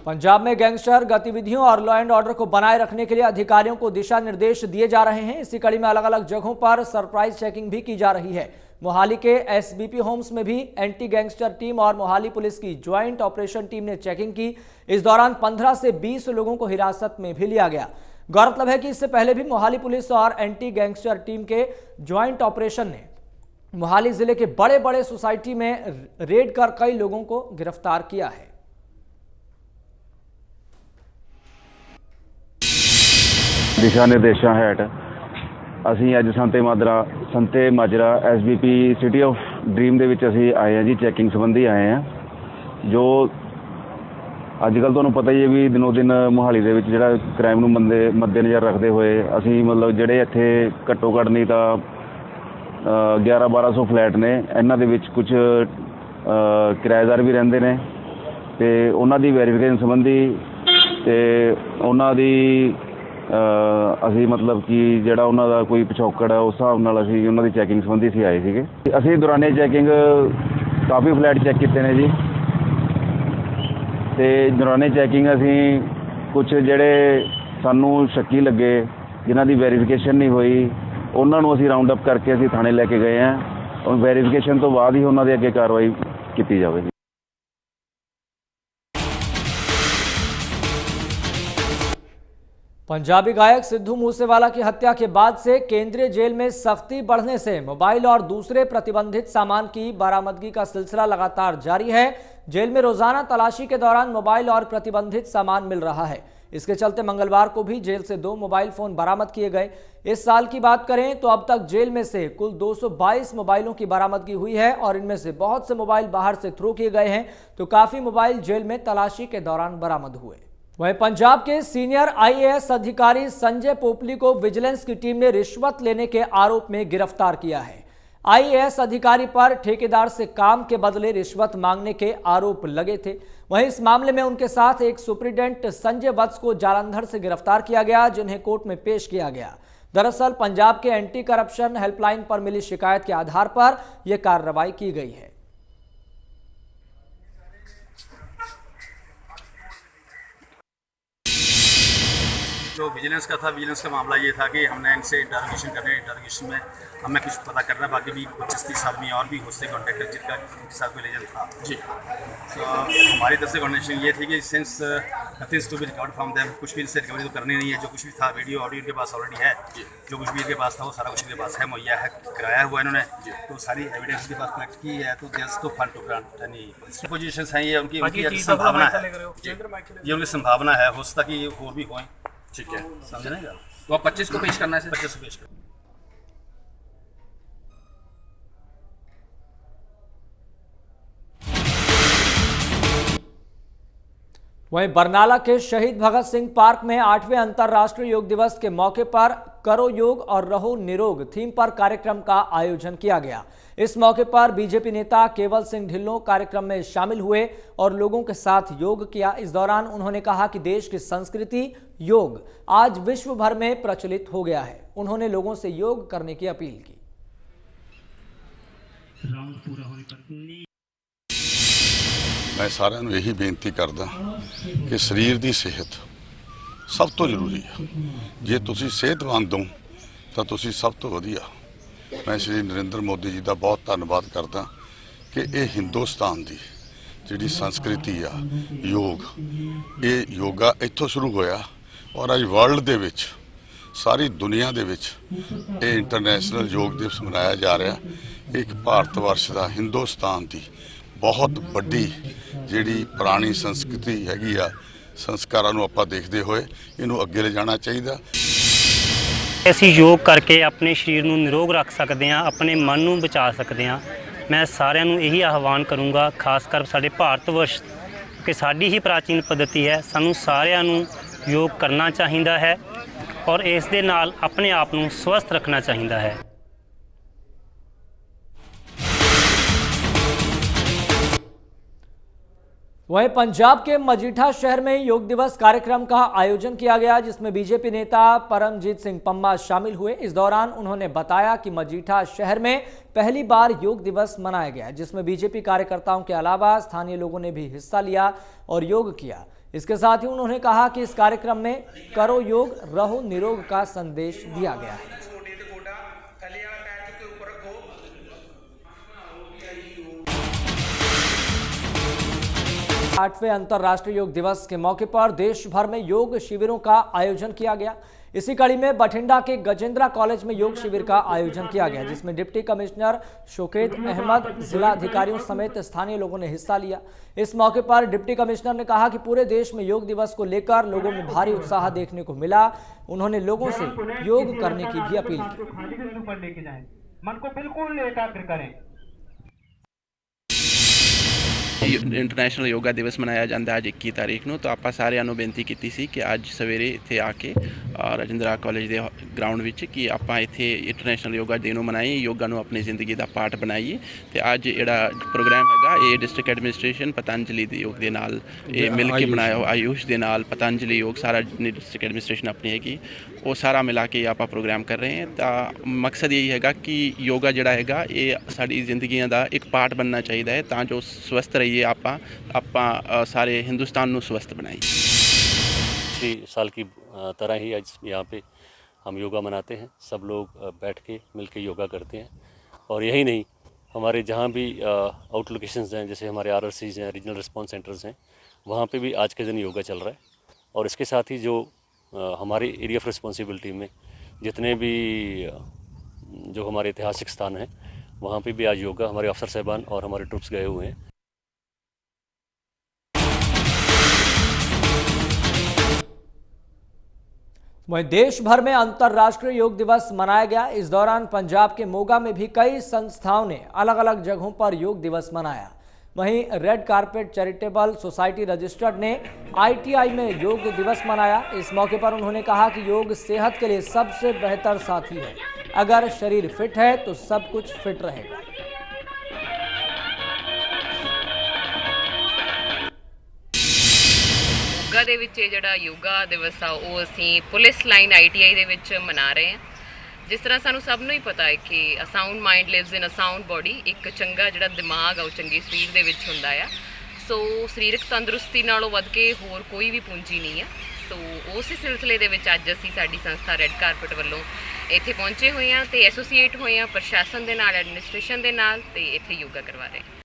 पंजाब में गैंगस्टर गतिविधियों और लॉ एंड ऑर्डर को बनाए रखने के लिए अधिकारियों को दिशा निर्देश दिए जा रहे हैं। इसी कड़ी में अलग अलग जगहों पर सरप्राइज चेकिंग भी की जा रही है। मोहाली के एसबीपी होम्स में भी एंटी गैंगस्टर टीम और मोहाली पुलिस की ज्वाइंट ऑपरेशन टीम ने चेकिंग की। इस दौरान 15 से 20 लोगों को हिरासत में भी लिया गया। गौरतलब है कि इससे पहले भी मोहाली पुलिस और एंटी गैंगस्टर टीम के ज्वाइंट ऑपरेशन ने मोहाली जिले के बड़े बड़े सोसाइटी में रेड कर कई लोगों को गिरफ्तार किया है। दिशा निर्देशों हेठ ਅਸੀਂ ਅੱਜ Sante Majra SBP City of Dream ਦੇ ਵਿੱਚ ਅਸੀਂ ਆਏ ਹਾਂ ਜੀ। ਚੈਕਿੰਗ ਸੰਬੰਧੀ ਆਏ ਹਾਂ। ਜੋ ਅੱਜ ਕੱਲ੍ਹ ਤੁਹਾਨੂੰ ਪਤਾ ਹੀ ਹੈ ਵੀ ਦਿਨੋਂ ਦਿਨ ਮੁਹਾਲੀ ਦੇ ਵਿੱਚ ਜਿਹੜਾ ਕ੍ਰਾਈਮ ਨੂੰ ਮੱਦੇਨਜ਼ਰ ਰੱਖਦੇ ਹੋਏ ਅਸੀਂ ਮਤਲਬ ਜਿਹੜੇ ਇੱਥੇ ਘੱਟੋ ਘੱਟ ਨਹੀਂ ਤਾਂ 1100-1200 ਫਲੈਟ ਨੇ, ਇਹਨਾਂ ਦੇ ਵਿੱਚ ਕੁਝ ਕਿਰਾਏਦਾਰ ਵੀ ਰਹਿੰਦੇ ਨੇ ਤੇ ਉਹਨਾਂ ਦੀ ਵੈਰੀਫਿਕੇਸ਼ਨ ਸੰਬੰਧੀ ਤੇ ਉਹਨਾਂ ਦੀ ਅਸੀਂ मतलब कि ਜਿਹੜਾ ਉਹਨਾਂ ਦਾ ਕੋਈ ਪਿਛੋਕੜ ਹੈ ਉਸ ਹਿਸਾਬ ਨਾਲ ਅਸੀਂ ਉਹਨਾਂ ਦੀ ਚੈਕਿੰਗ ਸੰਬੰਧੀ ਅਸੀਂ ਆਏ ਸੀਗੇ। ਅਸੀਂ ਦੌਰਾਨੇ ਚੈਕਿੰਗ ਕਾਫੀ ਫਲੈਟ ਚੈੱਕ ਕੀਤੇ ਨੇ ਜੀ ਤੇ ਦੌਰਾਨੇ ਚੈਕਿੰਗ ਅਸੀਂ ਕੁਝ ਜਿਹੜੇ ਸਾਨੂੰ ਸ਼ੱਕੀ ਲੱਗੇ ਜਿਨ੍ਹਾਂ ਦੀ ਵੈਰੀਫਿਕੇਸ਼ਨ ਨਹੀਂ ਹੋਈ ਉਹਨਾਂ ਨੂੰ ਅਸੀਂ ਰਾਉਂਡ ਅਪ ਕਰਕੇ ਅਸੀਂ ਥਾਣੇ ਲੈ ਕੇ ਗਏ ਹਾਂ ਔਰ ਵੈਰੀਫਿਕੇਸ਼ਨ ਤੋਂ ਬਾਅਦ ਹੀ ਉਹਨਾਂ ਦੇ ਅੱਗੇ ਕਾਰਵਾਈ ਕੀਤੀ ਜਾਵੇਗੀ। पंजाबी गायक सिद्धू मूसेवाला की हत्या के बाद से केंद्रीय जेल में सख्ती बढ़ने से मोबाइल और दूसरे प्रतिबंधित सामान की बरामदगी का सिलसिला लगातार जारी है। जेल में रोजाना तलाशी के दौरान मोबाइल और प्रतिबंधित सामान मिल रहा है। इसके चलते मंगलवार को भी जेल से 2 मोबाइल फोन बरामद किए गए। इस साल की बात करें तो अब तक जेल में से कुल 222 मोबाइलों की बरामदगी हुई है और इनमें से बहुत से मोबाइल बाहर से थ्रो किए गए हैं, तो काफी मोबाइल जेल में तलाशी के दौरान बरामद हुए। वहीं पंजाब के सीनियर आईएएस अधिकारी संजय पोपली को विजिलेंस की टीम ने रिश्वत लेने के आरोप में गिरफ्तार किया है। आईएएस अधिकारी पर ठेकेदार से काम के बदले रिश्वत मांगने के आरोप लगे थे। वहीं इस मामले में उनके साथ एक सुप्रीडेंट संजय वत्स को जालंधर से गिरफ्तार किया गया, जिन्हें कोर्ट में पेश किया गया। दरअसल पंजाब के एंटी करप्शन हेल्पलाइन पर मिली शिकायत के आधार पर यह कार्रवाई की गई है। जो विजिलेंस का था, विजिलेंस का मामला ये था कि हमने इनसे इंटरोगेशन करने, इंटरोगेशन में हमें कुछ पता करना है। बाकी भी 25-30 आदमी और भी होते कॉन्टेक्टर जिनका उनके साथ कोई लेजन था जी। तो हमारी तरफ से कंडीशन ये थी कि since nothings to be recovered from them, कुछ भी इनसे रिकवरी तो करनी नहीं है। जो कुछ भी था वीडियो ऑडियो इनके पास ऑलरेडी है, जो कुछ भी इनके पास था वो सारा कुछ इनके पास है, मुहैया है, कराया हुआ इन्होंने। तो सारी एविडेंस इनके पास कलेक्ट की है। तो there is no fund to grant any positions हैं। ये उनकी संभावना है, ये उनकी संभावना है, हो सकता कि और भी होएं। ठीक है, समझ नहीं। तो आप 25 को पेश करना है, 25 को पेश करना। वहीं बरनाला के शहीद भगत सिंह पार्क में 8वें अंतर्राष्ट्रीय योग दिवस के मौके पर करो योग और रहो निरोग थीम पर कार्यक्रम का आयोजन किया गया। इस मौके पर बीजेपी नेता केवल सिंह ढिल्लों कार्यक्रम में शामिल हुए और लोगों के साथ योग किया। इस दौरान उन्होंने कहा कि देश की संस्कृति योग आज विश्व भर में प्रचलित हो गया है। उन्होंने लोगों से योग करने की अपील की। मैं साਰਿਆਂ ਨੂੰ यही बेनती करदा कि शरीर की सेहत सब तो जरूरी है। जे तुसी सेहतमंद हो तो तुसी सब तो वधिया। मैं श्री नरेंद्र मोदी जी का बहुत धन्यवाद करदा कि ये हिंदुस्तान की जिहड़ी संस्कृति आ योग, ये योगा इत्थों शुरू होया और अज वर्ल्ड दे विच सारी दुनिया दे विच ये इंटरनेशनल योग दिवस मनाया जा रहा। एक भारत वर्ष का हिंदुस्तान की बहुत बड़ी जिहड़ी पुरानी संस्कृति हैगी आ, संस्कारां नूं आपां देखदे होए इहनूं अगे ले जाना चाहिए। ਅਸੀਂ योग करके अपने शरीर ਨੂੰ निरोग रख सकते हैं, अपने मन ਨੂੰ बचा सकते हैं। मैं सारिਆਂ ਨੂੰ ਇਹੀ ਆਹਵਾਨ ਕਰੂੰਗਾ, ਖਾਸ ਕਰ ਸਾਡੇ ਭਾਰਤ ਵਰਸ਼ ਕਿ ਸਾਡੀ ਹੀ ਪ੍ਰਾਚੀਨ ਪद्धति है, ਸਾਨੂੰ ਸਾਰਿਆਂ ਨੂੰ योग करना ਚਾਹੀਦਾ ਹੈ और ਇਸ ਦੇ ਨਾਲ ਆਪਣੇ ਆਪ ਨੂੰ स्वस्थ रखना ਚਾਹੀਦਾ है। वहीं पंजाब के मजीठा शहर में योग दिवस कार्यक्रम का आयोजन किया गया, जिसमें बीजेपी नेता परमजीत सिंह पम्मा शामिल हुए। इस दौरान उन्होंने बताया कि मजीठा शहर में पहली बार योग दिवस मनाया गया, जिसमें बीजेपी कार्यकर्ताओं के अलावा स्थानीय लोगों ने भी हिस्सा लिया और योग किया। इसके साथ ही उन्होंने कहा कि इस कार्यक्रम में करो योग रहो निरोग का संदेश दिया गया है। 8वें अंतर्राष्ट्रीय योग दिवस के मौके पर देश भर में योग शिविरों का आयोजन किया गया। इसी कड़ी में बठिंडा के गजेंद्रा कॉलेज में योग शिविर का आयोजन किया गया, जिसमें डिप्टी कमिश्नर शोकेत अहमद, जिला अधिकारियों समेत स्थानीय लोगों ने हिस्सा लिया। इस मौके पर डिप्टी कमिश्नर ने कहा कि पूरे देश में योग दिवस को लेकर लोगों में भारी उत्साह देखने को मिला। उन्होंने लोगों से योग करने की भी अपील की। मन को बिल्कुल एकाग्र करें। इंटरनेशनल योगा दिवस मनाया जाता है अज 21 तारीख को। तो आप सारिਆਂ ਨੂੰ ਬੇਨਤੀ ਕੀਤੀ ਸੀ कि अज सवेरे इत्थे आके राजेंद्रा कॉलेज के ग्राउंड में कि आप इत्थे इंटरनेशनल योगा डे मनाइए, योगा ਨੂੰ अपनी जिंदगी का पार्ट बनाइए। तो अज जोड़ा प्रोग्राम है ये डिस्ट्रिक्ट एडमिनिस्ट्रेशन पतंजलि के योग के नाल मिल के बनाया हो, आयुष के नाल पतंजलि योग सारा डिस्ट्रिक्ट एडमिनिस्ट्रेशन अपनी हैगी वो सारा मिला के आप प्रोग्राम कर रहे हैं। तो मकसद यही है कि योगा जोड़ा है ये साड़ी जिंदगी का एक पार्ट बनना चाहिए है, तो जो स्वस्थ रहिए आप सारे हिंदुस्तान को स्वस्थ बनाइए। पिछली साल की तरह ही आज यहाँ पे हम योगा मनाते हैं। सब लोग बैठ के मिल के योगा करते हैं। और यही नहीं, हमारे जहाँ भी आउट लोकेशंस हैं, जैसे हमारे RRCs हैं, रीजनल रिस्पांस सेंटर्स हैं, वहाँ पे भी आज के दिन योगा चल रहा है। और इसके साथ ही जो हमारे एरिया ऑफ रिस्पॉन्सिबिलिटी में जितने भी जो हमारे ऐतिहासिक स्थान हैं, वहाँ पे भी आज योगा हमारे अफसर साहबान और हमारे ट्रुप्स गए हुए हैं। वहीं देश भर में अंतर्राष्ट्रीय योग दिवस मनाया गया। इस दौरान पंजाब के मोगा में भी कई संस्थाओं ने अलग अलग जगहों पर योग दिवस मनाया। वहीं red carpet charitable society registered ने ITI में योग दिवस मनाया। इस मौके पर उन्होंने कहा कि योग सेहत के लिए सबसे बेहतर साथी है। अगर शरीर फिट है तो सब कुछ फिट रहेगा। मोगा ਦੇ ਵਿੱਚ ਜਿਹੜਾ ਯੋਗਾ ਦਿਵਸ ਆ ਉਹ ਅਸੀਂ ਪੁਲਿਸ ਲਾਈਨ ITI ਦੇ ਵਿੱਚ ਮਨਾ ਰਹੇ ਹਾਂ। ਜਿਸ ਤਰ੍ਹਾਂ ਸਾਨੂੰ ਸਭ ਨੂੰ ਹੀ ਪਤਾ ਹੈ ਕਿ ਅ ਸਾਊਂਡ ਮਾਈਂਡ ਲਿਵਸ ਇਨ ਅ ਸਾਊਂਡ ਬੋਡੀ, ਇੱਕ ਚੰਗਾ ਜਿਹੜਾ ਦਿਮਾਗ ਆ ਉਹ ਚੰਗੇ ਸਰੀਰ ਦੇ ਵਿੱਚ ਹੁੰਦਾ ਆ। ਸੋ ਸਰੀਰਕ ਤੰਦਰੁਸਤੀ ਨਾਲੋਂ ਵੱਧ ਕੇ ਹੋਰ ਕੋਈ ਵੀ ਪੂੰਜੀ ਨਹੀਂ ਆ। ਸੋ ਉਸੇ ਸਿਲਸਿਲੇ ਦੇ ਵਿੱਚ ਅੱਜ ਅਸੀਂ ਸਾਡੀ ਸੰਸਥਾ ਰੈੱਡ ਕਾਰਪਟ ਵੱਲੋਂ ਇੱਥੇ ਪਹੁੰਚੇ ਹੋਏ ਹਾਂ ਤੇ ਐਸੋਸੀਏਟ ਹੋਏ ਹਾਂ ਪ੍ਰਸ਼ਾਸਨ ਦੇ ਨਾਲ, ਐਡਮਿਨਿਸਟ੍ਰੇਸ਼ਨ ਦੇ ਨਾਲ, ਤੇ ਇੱਥੇ ਯੋਗਾ ਕਰਵਾ ਰਹੇ ਹਾਂ।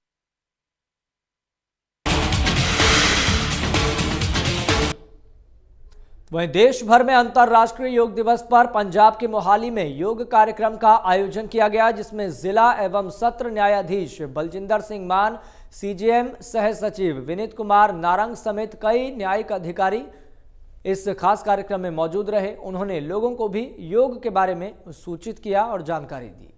वहीं देश भर में अंतर्राष्ट्रीय योग दिवस पर पंजाब के मोहाली में योग कार्यक्रम का आयोजन किया गया, जिसमें जिला एवं सत्र न्यायाधीश बलजिंदर सिंह मान, CJM सह सचिव विनीत कुमार नारंग समेत कई न्यायिक अधिकारी इस खास कार्यक्रम में मौजूद रहे। उन्होंने लोगों को भी योग के बारे में सूचित किया और जानकारी दी।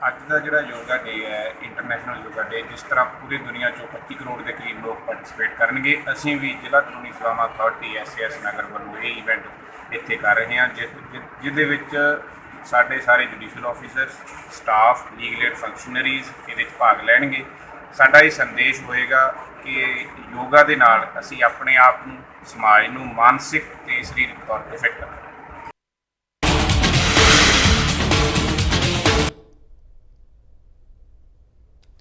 ਅੱਜ ਦਾ ਜਿਹੜਾ ਯੋਗਾ ਡੇ ਹੈ, ਇੰਟਰਨੈਸ਼ਨਲ ਯੋਗਾ ਡੇ, ਜਿਸ ਤਰ੍ਹਾਂ ਪੂਰੀ ਦੁਨੀਆ 'ਚੋਂ 25 ਕਰੋੜ ਦੇ ਕਰੀਬ ਲੋਕ ਪਾਰਟਿਸਿਪੇਟ ਕਰਨਗੇ, ਅਸੀਂ ਵੀ ਜ਼ਿਲ੍ਹਾ ਕਾਨੂੰਨੀ ਸੇਵਾਵਾਂ ਅਥਾਰਟੀ SAS ਨਗਰ ਵੱਲੋਂ ਇਹ ਇਵੈਂਟ ਇੱਥੇ ਕਰ ਰਹੇ ਹਾਂ, ਜਿਹਦੇ ਵਿੱਚ ਸਾਡੇ ਸਾਰੇ judicial officers, staff, legal aid functionaries ਇਹਦੇ ਵਿੱਚ ਭਾਗ ਲੈਣਗੇ। ਸਾਡਾ ਇਹ ਸੰਦੇਸ਼ ਹੋਏਗਾ ਕਿ ਯੋਗਾ ਦੇ ਨਾਲ ਅਸੀਂ ਆਪਣੇ ਆਪ ਨੂੰ, ਸਮਾਜ ਨੂੰ ਮਾਨਸਿਕ ਤੇ ਸਰੀਰਕ ਤੌਰ 'ਤੇ ਫਿੱਟ ਰੱਖਾਂਗੇ।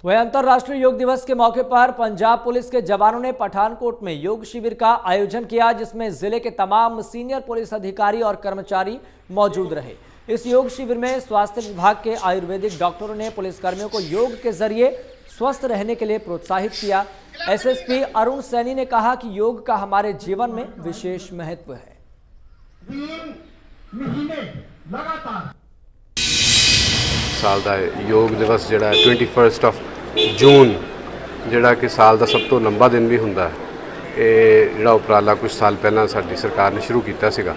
वहीं अंतर्राष्ट्रीय योग दिवस के मौके पर पंजाब पुलिस के जवानों ने पठानकोट में योग शिविर का आयोजन किया, जिसमें जिले के तमाम सीनियर पुलिस अधिकारी और कर्मचारी मौजूद रहे। इस योग शिविर में स्वास्थ्य विभाग के आयुर्वेदिक डॉक्टरों ने पुलिसकर्मियों को योग के जरिए स्वस्थ रहने के लिए प्रोत्साहित किया। SSP अरुण सैनी ने कहा कि योग का हमारे जीवन में विशेष महत्व है। साल का योग दिवस जोड़ा 21 जून जोड़ा कि साल का सब तो लंबा दिन भी होंगे, ये जोड़ा उपराला कुछ साल पहला साडी सरकार ने शुरू किया सीगा।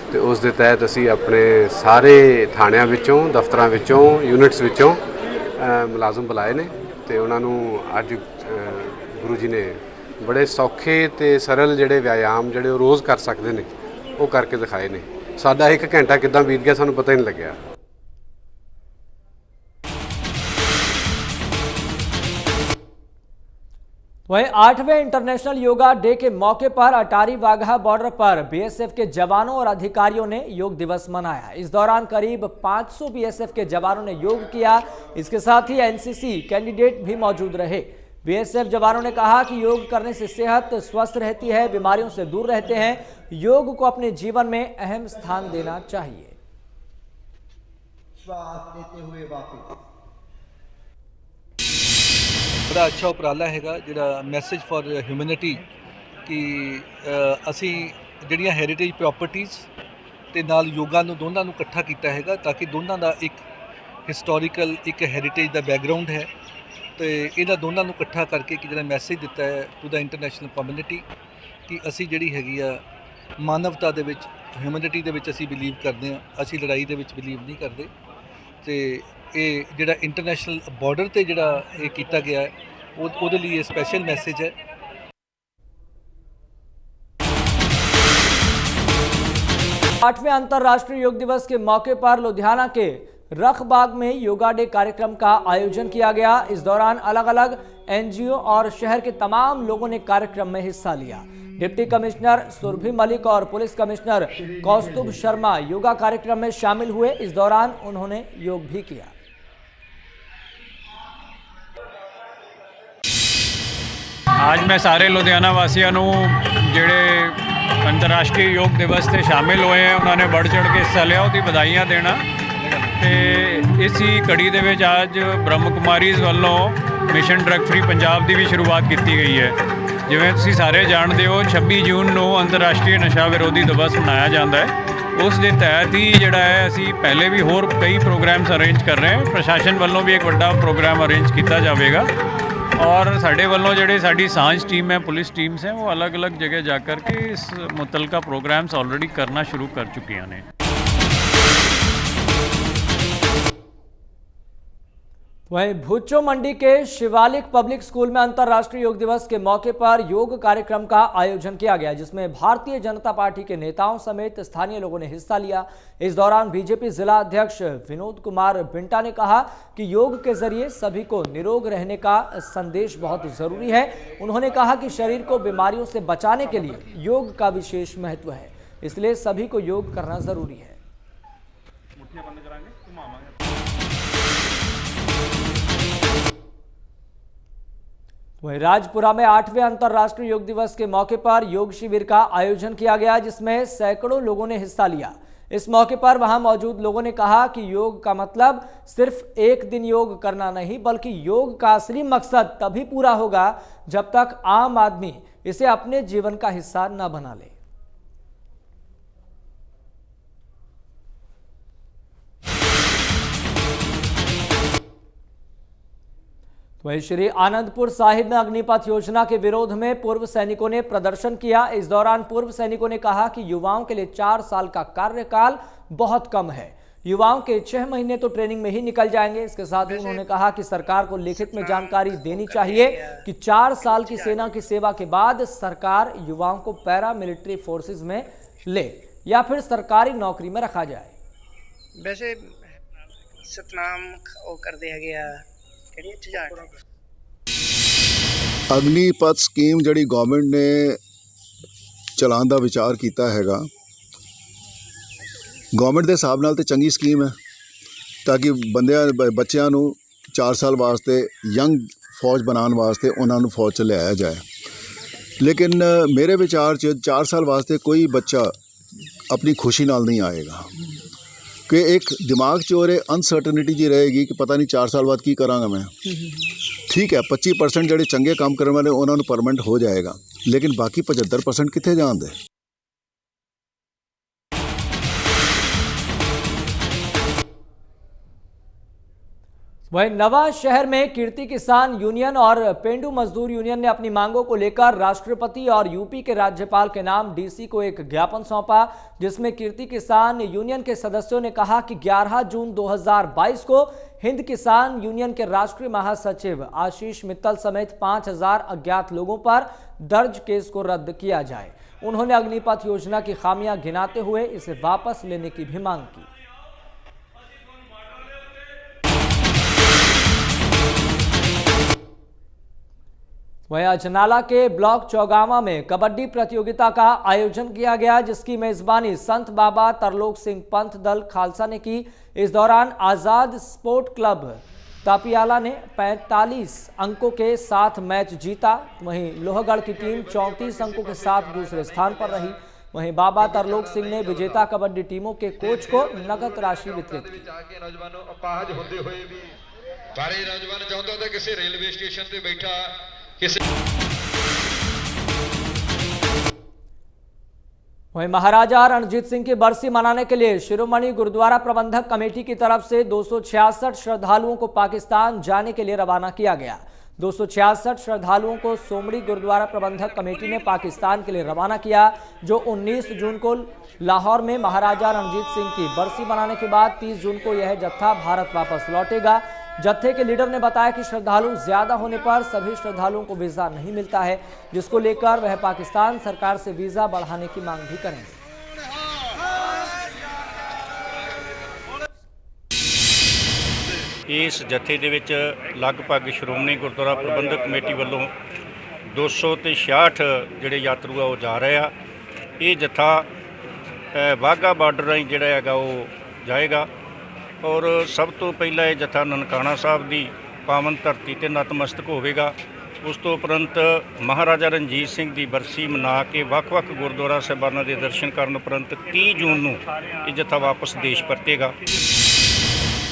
तो उस दे तहत असी अपने सारे थाणियां विचों, दफ्तरां विचों, यूनिट्स विचों मुलाजम बुलाए ने ते उन्हां नूं अज गुरु जी ने बड़े सौखे ते सरल जोड़े व्यायाम जोड़े रोज़ कर सकते हैं वो करके दिखाए ने। साडा 1 घंटा किद्दां बीत गया सानूं पता ही नहीं लग्या। वहीं 8वें इंटरनेशनल योगा डे के मौके पर अटारी वाघा बॉर्डर पर बीएसएफ के जवानों और अधिकारियों ने योग दिवस मनाया। इस दौरान करीब 500 बीएसएफ के जवानों ने योग किया। इसके साथ ही एनसीसी कैंडिडेट भी मौजूद रहे। बीएसएफ जवानों ने कहा कि योग करने से सेहत स्वस्थ रहती है, बीमारियों से दूर रहते हैं। योग को अपने जीवन में अहम स्थान देना चाहिए। श्वास लेते हुए वापस। बड़ा अच्छा उपराला हैगा ਜਿਹੜਾ ਮੈਸੇਜ ਫॉर ਹਿਊਮੈਨਿਟੀ ਕਿ ਅਸੀਂ ਜਿਹੜੀਆਂ ਹੈਰੀਟੇਜ ਪ੍ਰਾਪਰਟੀਆਂ ਤੇ ਨਾਲ ਯੋਗਾ ਨੂੰ ਦੋਨਾਂ ਨੂੰ ਇਕੱਠਾ ਕੀਤਾ ਹੈਗਾ ਤਾਂ ਕਿ ਦੋਨਾਂ ਦਾ ਇੱਕ ਹਿਸਟੋਰੀਕਲ ਇੱਕ ਹੈਰੀਟੇਜ ਦਾ ਬੈਕਗ੍ਰਾਉਂਡ ਹੈ ਤੇ ਇਹਨਾਂ ਦੋਨਾਂ ਨੂੰ ਇਕੱਠਾ ਕਰਕੇ ਕਿ ਜਿਹੜਾ ਮੈਸੇਜ ਦਿੱਤਾ ਹੈ ਟੂ ਦਾ ਇੰਟਰਨੈਸ਼ਨਲ ਕਮਿਊਨਿਟੀ ਕਿ ਅਸੀਂ ਜਿਹੜੀ ਹੈਗੀ ਆ ਮਾਨਵਤਾ ਦੇ ਵਿੱਚ ਹਿਊਮੈਨਿਟੀ ਦੇ ਵਿੱਚ ਅਸੀਂ ਬਿਲੀਵ ਕਰਦੇ ਹਾਂ, ਅਸੀਂ ਲੜਾਈ ਦੇ ਵਿੱਚ ਬਿਲੀਵ ਨਹੀਂ ਕਰਦੇ। ਤੇ ਇਹ ਜਿਹੜਾ ਇੰਟਰਨੈਸ਼ਨਲ ਬਾਰਡਰ ਤੇ ਜਿਹੜਾ ਇਹ ਕੀਤਾ ਗਿਆ ਹੈ ਉਹਦੇ ਲਈ ਇਹ ਸਪੈਸ਼ਲ ਮੈਸੇਜ ਹੈ। 8वें अंतर्राष्ट्रीय योग दिवस के मौके पर लुधियाना के रखबाग में योगा डे कार्यक्रम का आयोजन किया गया। इस दौरान अलग अलग एनजीओ और शहर के तमाम लोगों ने कार्यक्रम में हिस्सा लिया। डिप्टी कमिश्नर सुरभि मलिक और पुलिस कमिश्नर कौस्तुभ शर्मा योगा कार्यक्रम में शामिल हुए। इस दौरान उन्होंने योग भी किया। आज मैं सारे लुधियाना वासियों ਨੂੰ ਜਿਹੜੇ अंतर्राष्ट्रीय योग दिवस से शामिल होए हैं उन्होंने बढ़ चढ़ के हिस्सा लिया, उसकी बधाइयाँ देना। तो इसी कड़ी दे विच आज ब्रह्म कुमारीज़ वालों मिशन ड्रग फ्री पंजाब की भी शुरुआत की गई है। जिवें तुसीं सारे जानते हो 26 जून को अंतर्राष्ट्रीय नशा विरोधी दिवस मनाया जाता है। उस दे तहत ही जिहड़ा है असीं पहले भी होर कई प्रोग्राम्स अरेंज कर रहे हैं। प्रशासन वालों भी एक बड़ा प्रोग्राम अरेंज किया जाएगा और साढ़े वालों जिहड़े साडी सांझ टीम है, पुलिस टीम्स हैं, वो अलग अलग जगह जाकर के इस मुतलका प्रोग्राम्स ऑलरेडी करना शुरू कर चुकी हैं। वहीं भुच्चो मंडी के शिवालिक पब्लिक स्कूल में अंतर्राष्ट्रीय योग दिवस के मौके पर योग कार्यक्रम का आयोजन किया गया, जिसमें भारतीय जनता पार्टी के नेताओं समेत स्थानीय लोगों ने हिस्सा लिया। इस दौरान बीजेपी जिला अध्यक्ष विनोद कुमार बिंटा ने कहा कि योग के जरिए सभी को निरोग रहने का संदेश बहुत जरूरी है। उन्होंने कहा कि शरीर को बीमारियों से बचाने के लिए योग का विशेष महत्व है, इसलिए सभी को योग करना जरूरी है। वहीं राजपुरा में 8वें अंतर्राष्ट्रीय योग दिवस के मौके पर योग शिविर का आयोजन किया गया, जिसमें सैकड़ों लोगों ने हिस्सा लिया। इस मौके पर वहां मौजूद लोगों ने कहा कि योग का मतलब सिर्फ एक दिन योग करना नहीं, बल्कि योग का असली मकसद तभी पूरा होगा जब तक आम आदमी इसे अपने जीवन का हिस्सा न बना ले। वहीं श्री आनंदपुर साहिब में अग्निपथ योजना के विरोध में पूर्व सैनिकों ने प्रदर्शन किया। इस दौरान पूर्व सैनिकों ने कहा कि युवाओं के लिए 4 साल का कार्यकाल बहुत कम है, युवाओं के 6 महीने तो ट्रेनिंग में ही निकल जाएंगे। इसके साथ ही उन्होंने कहा कि सरकार को लिखित में जानकारी देनी चाहिए कि 4 साल की सेना की सेवा के बाद सरकार युवाओं को पैरा मिलिट्री फोर्सेज में ले या फिर सरकारी नौकरी में रखा जाए। वैसे सतनाम वो कर दिया गया अग्निपथ स्कीम जिहड़ी गवर्नमेंट ने चलाउण दा विचार कीता हैगा, गवर्नमेंट के हिसाब नाल तो चंगी स्कीम है ताकि बच्चों नूं 4 साल वास्ते यंग फौज बनाने वास्ते उन्होंने फौज च लिया जाए। लेकिन मेरे विचार च 4 साल वास्ते कोई बच्चा अपनी खुशी नाल नहीं आएगा कि एक दिमाग च और अनसर्टनिटी जी रहेगी कि पता नहीं 4 साल बाद की करांगा मैं। ठीक है 25% जिहड़े चंगे काम करने वाले उन्होंने परमानेंट हो जाएगा, लेकिन बाकी 75% कित्थे जाण दे। वहीं नवा शहर में कीर्ति किसान यूनियन और पेंडू मजदूर यूनियन ने अपनी मांगों को लेकर राष्ट्रपति और यूपी के राज्यपाल के नाम डीसी को एक ज्ञापन सौंपा, जिसमें कीर्ति किसान यूनियन के सदस्यों ने कहा कि 11 जून 2022 को हिंद किसान यूनियन के राष्ट्रीय महासचिव आशीष मित्तल समेत 5000 अज्ञात लोगों पर दर्ज केस को रद्द किया जाए। उन्होंने अग्निपथ योजना की खामियां गिनाते हुए इसे वापस लेने की भी मांग की। वहीं अजनाला के ब्लॉक चौगावा में कबड्डी प्रतियोगिता का आयोजन किया गया, जिसकी मेजबानी संत बाबा तरलोक सिंह पंथ दल खालसा ने की। इस दौरान आजाद स्पोर्ट क्लब तापियाला ने 45 अंकों के साथ मैच जीता। वहीं लोहगढ़ की टीम 34 अंकों के साथ दूसरे स्थान पर रही। वहीं बाबा तरलोक सिंह ने विजेता कबड्डी टीमों के कोच को नकद राशि वितरित की। नौजवान चाहता था किसी रेलवे स्टेशन पे बैठा वहीं महाराजा रणजीत सिंह की बरसी मनाने के लिए शिरोमणि गुरुद्वारा प्रबंधक कमेटी की तरफ से 266 श्रद्धालुओं को पाकिस्तान जाने के लिए रवाना किया गया। 266 श्रद्धालुओं को सोमड़ी गुरुद्वारा प्रबंधक कमेटी ने पाकिस्तान के लिए रवाना किया, जो 19 जून को लाहौर में महाराजा रणजीत सिंह की बरसी मनाने के बाद 30 जून को यह जत्था भारत वापस लौटेगा। जत्थे के लीडर ने बताया कि श्रद्धालु ज्यादा होने पर सभी श्रद्धालुओं को वीजा नहीं मिलता है, जिसको लेकर वह पाकिस्तान सरकार से वीजा बढ़ाने की मांग भी करेंगे। इस जत्थे ਦੇ ਵਿੱਚ ਲਗਭਗ ਸ਼੍ਰੋਮਣੀ ਗੁਰਦੁਆਰਾ ਪ੍ਰਬੰਧਕ ਕਮੇਟੀ ਵੱਲੋਂ 266 ਜਿਹੜੇ ਯਾਤਰੂ ਆ ਉਹ ਜਾ ਰਹੇ ਆ। ਇਹ ਜੱਥਾ ਵਾਘਾ ਬਾਰਡਰ ਰਾਹੀਂ ਜਿਹੜਾ ਹੈਗਾ ਉਹ ਜਾਏਗਾ ਔਰ ਸਭ ਤੋਂ ਪਹਿਲਾਂ ਇਹ ਜੱਥਾ ਨਨਕਾਣਾ ਸਾਹਿਬ ਦੀ ਪਾਵਨ ਧਰਤੀ ਤੇ ਨਤਮਸਤਕ ਹੋਵੇਗਾ। ਉਸ ਤੋਂ ਉਪਰੰਤ ਮਹਾਰਾਜਾ ਰਣਜੀਤ ਸਿੰਘ ਦੀ ਬਰਸੀ ਮਨਾ ਕੇ ਵੱਖ-ਵੱਖ ਗੁਰਦੁਆਰਾ ਸਾਹਿਬਾਨਾਂ ਦੇ ਦਰਸ਼ਨ ਕਰਨ ਉਪਰੰਤ 30 ਜੂਨ ਨੂੰ ਇਹ ਜੱਥਾ ਵਾਪਸ ਦੇਸ਼ ਪਰਤੇਗਾ।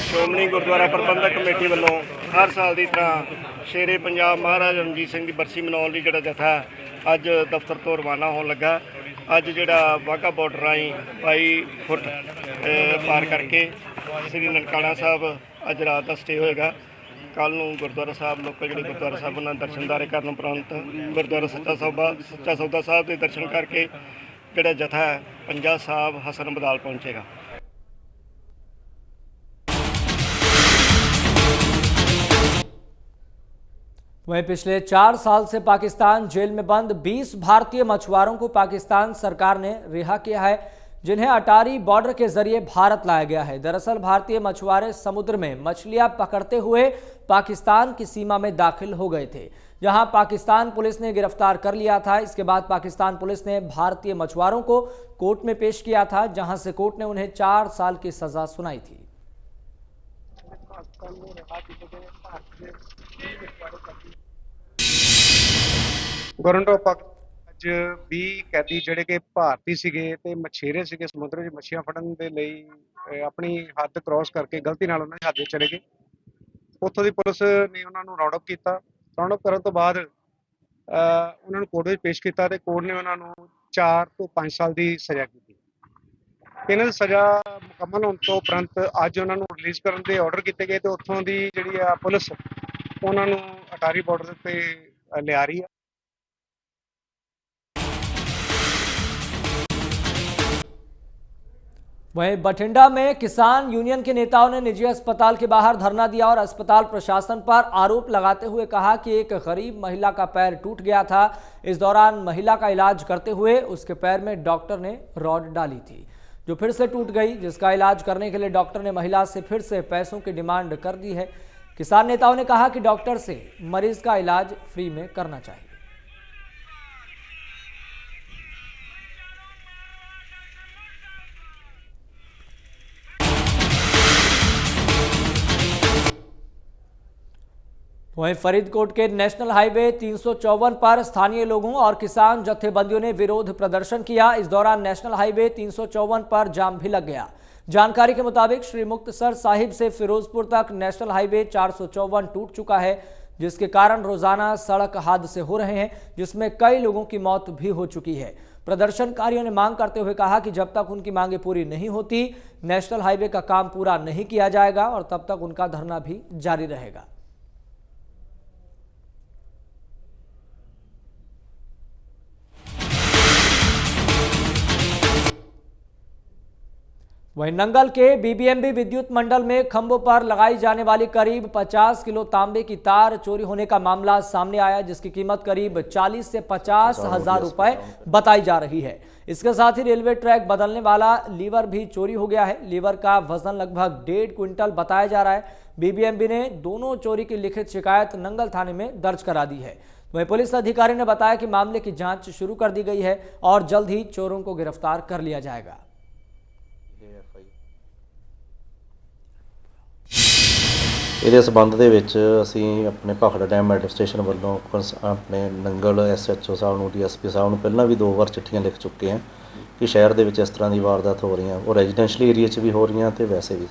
ਸ਼੍ਰੋਮਣੀ ਗੁਰਦੁਆਰਾ ਪ੍ਰਬੰਧਕ ਕਮੇਟੀ ਵੱਲੋਂ ਹਰ ਸਾਲ ਦੀ ਤਰ੍ਹਾਂ ਸ਼ੇਰੇ ਪੰਜਾਬ ਮਹਾਰਾਜਾ ਰਣਜੀਤ ਸਿੰਘ ਦੀ ਬਰਸੀ ਮਨਾਉਣ ਲਈ ਜਿਹੜਾ ਜੱਥਾ ਅੱਜ ਦਫ਼ਤਰ ਤੋਂ ਰਵਾਨਾ ਹੋਣ ਲੱਗਾ। ਅੱਜ ਜਿਹੜਾ ਵਾਘਾ ਬਾਰਡਰ ਰਾਹੀਂ 22 ਫੁੱਟ ਪਾਰ ਕਰਕੇ ਸ੍ਰੀ ਨਨਕਾਣਾ ਸਾਹਿਬ ਅੱਜ ਰਾਤ ਦਾ ਸਟੇ ਹੋਏਗਾ। ਕੱਲ ਨੂੰ ਗੁਰਦੁਆਰਾ ਸਾਹਿਬ ਲੋਕਲ ਜਿਹੜੇ ਗੁਰਦੁਆਰਾ ਸਾਹਿਬ ਉਹਨਾਂ ਦਰਸ਼ਨਦਾਰੇ ਕਰਨ ਉਪਰੰਤ ਗੁਰਦੁਆਰਾ ਸੱਚਾ ਸੌਦਾ ਸਾਹਿਬ ਦੇ ਦਰਸ਼ਨ ਕਰਕੇ ਜਿਹੜਾ ਜਥਾ ਹੈ ਪੰਜਾ ਸਾਹਿਬ ਹਸਨ ਬਦਾਲ ਪਹੁੰਚੇਗਾ। वहीं पिछले 4 साल से पाकिस्तान जेल में बंद 20 भारतीय मछुआरों को पाकिस्तान सरकार ने रिहा किया है, जिन्हें अटारी बॉर्डर के जरिए भारत लाया गया है। दरअसल भारतीय मछुआरे समुद्र में मछलियां पकड़ते हुए पाकिस्तान की सीमा में दाखिल हो गए थे, जहां पाकिस्तान पुलिस ने गिरफ्तार कर लिया था। इसके बाद पाकिस्तान पुलिस ने भारतीय मछुआरों को कोर्ट में पेश किया था, जहां से कोर्ट ने उन्हें 4 साल की सजा सुनाई थी। ਗਵਰਨਮੈਂਟ ਆਫ ਅੱਜ 20 ਕੈਦੀ ਜਿਹੜੇ ਕਿ ਭਾਰਤੀ ਸੀਗੇ ਤੇ ਮਛੇਰੇ ਸੀਗੇ, ਸਮੁੰਦਰ ਵਿੱਚ ਮੱਛੀਆਂ ਫੜਨ ਦੇ ਲਈ ਆਪਣੀ ਹੱਦ ਕ੍ਰਾਸ ਕਰਕੇ ਗਲਤੀ ਨਾਲ ਉਹਨਾਂ ਦੇ ਹੱਥ 'ਚ ਚਲੇ ਗਏ। ਉੱਥੋਂ ਦੀ ਪੁਲਿਸ ਨੇ ਉਹਨਾਂ ਨੂੰ ਰਾਉਂਡ ਅਪ ਕੀਤਾ। ਰਾਉਂਡ ਅਪ ਕਰਨ ਤੋਂ ਬਾਅਦ ਉਹਨਾਂ ਨੂੰ ਕੋਰਟ ਵਿੱਚ ਪੇਸ਼ ਕੀਤਾ ਤੇ ਕੋਰਟ ਨੇ ਉਹਨਾਂ ਨੂੰ 4 ਤੋਂ 5 ਸਾਲ ਦੀ ਸਜ਼ਾ ਕੀਤੀ। ਇਹਨਾਂ ਦੀ ਸਜ਼ਾ ਮੁਕੰਮਲ ਹੋਣ ਤੋਂ ਉਪਰੰਤ ਅੱਜ ਉਹਨਾਂ ਨੂੰ ਰਿਲੀਜ਼ ਕਰਨ ਦੇ ਆਰਡਰ ਕੀਤੇ ਗਏ ਤੇ ਉੱਥੋਂ ਦੀ ਜਿਹੜੀ ਆ ਪੁਲਿਸ ਉਹਨਾਂ ਨੂੰ ਅਟਾਰੀ ਬਾਰਡਰ ਤੇ ਲਿਆ ਰਹੀ ਆ। वहीं बठिंडा में किसान यूनियन के नेताओं ने निजी अस्पताल के बाहर धरना दिया और अस्पताल प्रशासन पर आरोप लगाते हुए कहा कि एक गरीब महिला का पैर टूट गया था। इस दौरान महिला का इलाज करते हुए उसके पैर में डॉक्टर ने रॉड डाली थी, जो फिर से टूट गई, जिसका इलाज करने के लिए डॉक्टर ने महिला से फिर से पैसों की डिमांड कर दी है। किसान नेताओं ने कहा कि डॉक्टर से मरीज का इलाज फ्री में करना चाहिए। वहीं फरीदकोट के नेशनल हाईवे 354 पर स्थानीय लोगों और किसान जत्थेबंदियों ने विरोध प्रदर्शन किया। इस दौरान नेशनल हाईवे 354 पर जाम भी लग गया। जानकारी के मुताबिक श्री मुक्तसर साहिब से फिरोजपुर तक नेशनल हाईवे 454 टूट चुका है, जिसके कारण रोजाना सड़क हादसे हो रहे हैं, जिसमें कई लोगों की मौत भी हो चुकी है। प्रदर्शनकारियों ने मांग करते हुए कहा कि जब तक उनकी मांगें पूरी नहीं होती, नेशनल हाईवे का काम पूरा नहीं किया जाएगा और तब तक उनका धरना भी जारी रहेगा। वहीं नंगल के बीबीएमबी विद्युत मंडल में खंभों पर लगाई जाने वाली करीब 50 किलो तांबे की तार चोरी होने का मामला सामने आया, जिसकी कीमत करीब 40 से 50 हजार रुपए बताई जा रही है। इसके साथ ही रेलवे ट्रैक बदलने वाला लीवर भी चोरी हो गया है। लीवर का वजन लगभग 1.5 क्विंटल बताया जा रहा है। बीबीएमबी ने दोनों चोरी की लिखित शिकायत नंगल थाने में दर्ज करा दी है। वहीं पुलिस अधिकारी ने बताया कि मामले की जांच शुरू कर दी गई है और जल्द ही चोरों को गिरफ्तार कर लिया जाएगा। ਇਹਦੇ ਸਬੰਧ ਦੇ ਵਿੱਚ ਅਸੀਂ ਆਪਣੇ ਭਾਖੜਾ ਡੈਮ ਐਡਮਿਨਿਸਟ੍ਰੇਸ਼ਨ ਵੱਲੋਂ ਆਪਣੇ ਨੰਗਲ SHO ਸਾਹਿਬ ਨੂੰ DSP ਸਾਹਿਬ ਨੂੰ ਪਹਿਲਾਂ ਵੀ 2 ਵਾਰ ਚਿੱਠੀਆਂ ਲਿਖ ਚੁੱਕੇ ਹਾਂ ਕਿ ਸ਼ਹਿਰ ਦੇ ਵਿੱਚ ਇਸ ਤਰ੍ਹਾਂ ਦੀ ਵਾਰਦਾਤ ਹੋ ਰਹੀਆਂ, ਉਹ ਰੈਜ਼ੀਡੈਂਸ਼ੀਅਲ ਏਰੀਆ 'ਚ ਵੀ ਹੋ ਰਹੀਆਂ ਤੇ ਵੈਸੇ ਵੀ।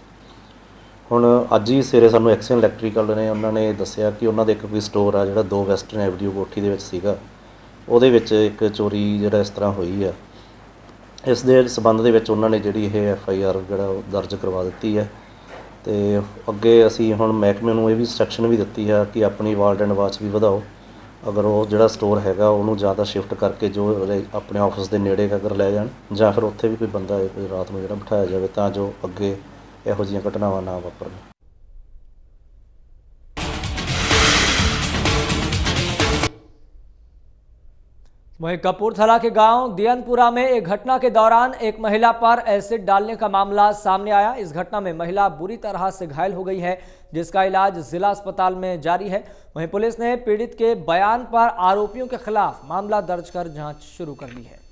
ਹੁਣ ਅੱਜ ਹੀ ਸਵੇਰੇ ਸਾਨੂੰ ਐਕਸ਼ਨ ਇਲੈਕਟ੍ਰੀਕਲ ਨੇ ਉਹਨਾਂ ਨੇ ਦੱਸਿਆ ਕਿ ਉਹਨਾਂ ਦੇ ਇੱਕ ਕੋਈ ਸਟੋਰ ਆ ਜਿਹੜਾ 2 ਵੈਸਟਰਨ ਐਵਨਿਊ ਕੋਠੀ ਦੇ ਵਿੱਚ ਸੀਗਾ, ਉਹਦੇ ਵਿੱਚ ਇੱਕ ਚੋਰੀ ਜਿਹੜਾ ਇਸ ਤਰ੍ਹਾਂ ਹੋਈ ਆ। ਇਸ ਦੇ ਸਬੰਧ ਦੇ ਵਿੱਚ ਉਹਨਾਂ ਨੇ ਜਿਹੜੀ ਇਹ FIR ਜਿਹੜਾ ਦਰਜ ਕਰਵਾ ਦਿੱਤੀ ਹੈ ਤੇ ਅੱਗੇ ਅਸੀਂ ਹੁਣ ਮਹਿਕਮੇ ਨੂੰ ਇਹ ਵੀ ਇੰਸਟਰਕਸ਼ਨ ਵੀ ਦਿੱਤੀ ਹੈ ਕਿ ਆਪਣੀ ਵਾਲਡ ਐਂਡ ਵਾਚ ਵੀ ਵਧਾਓ। ਅਗਰ ਉਹ ਜਿਹੜਾ ਸਟੋਰ ਹੈਗਾ ਉਹਨੂੰ ਜ਼ਿਆਦਾ ਸ਼ਿਫਟ ਕਰਕੇ ਜੋ ਆਪਣੇ ਆਫਿਸ ਦੇ ਨੇੜੇ ਅਗਰ ਲੈ ਜਾਣ ਜਾਂ ਫਿਰ ਉੱਥੇ ਵੀ ਕੋਈ ਬੰਦਾ ਕੋਈ ਰਾਤ ਨੂੰ ਜਿਹੜਾ ਬਿਠਾਇਆ ਜਾਵੇ ਤਾਂ ਜੋ ਅੱਗੇ ਇਹੋ ਜਿਹੀਆਂ ਘਟਨਾਵਾਂ ਨਾ ਵਾਪਰਨ। वहीं कपूरथला के गांव दियनपुरा में एक घटना के दौरान एक महिला पर एसिड डालने का मामला सामने आया। इस घटना में महिला बुरी तरह से घायल हो गई है, जिसका इलाज जिला अस्पताल में जारी है। वहीं पुलिस ने पीड़ित के बयान पर आरोपियों के खिलाफ मामला दर्ज कर जांच शुरू कर दी है।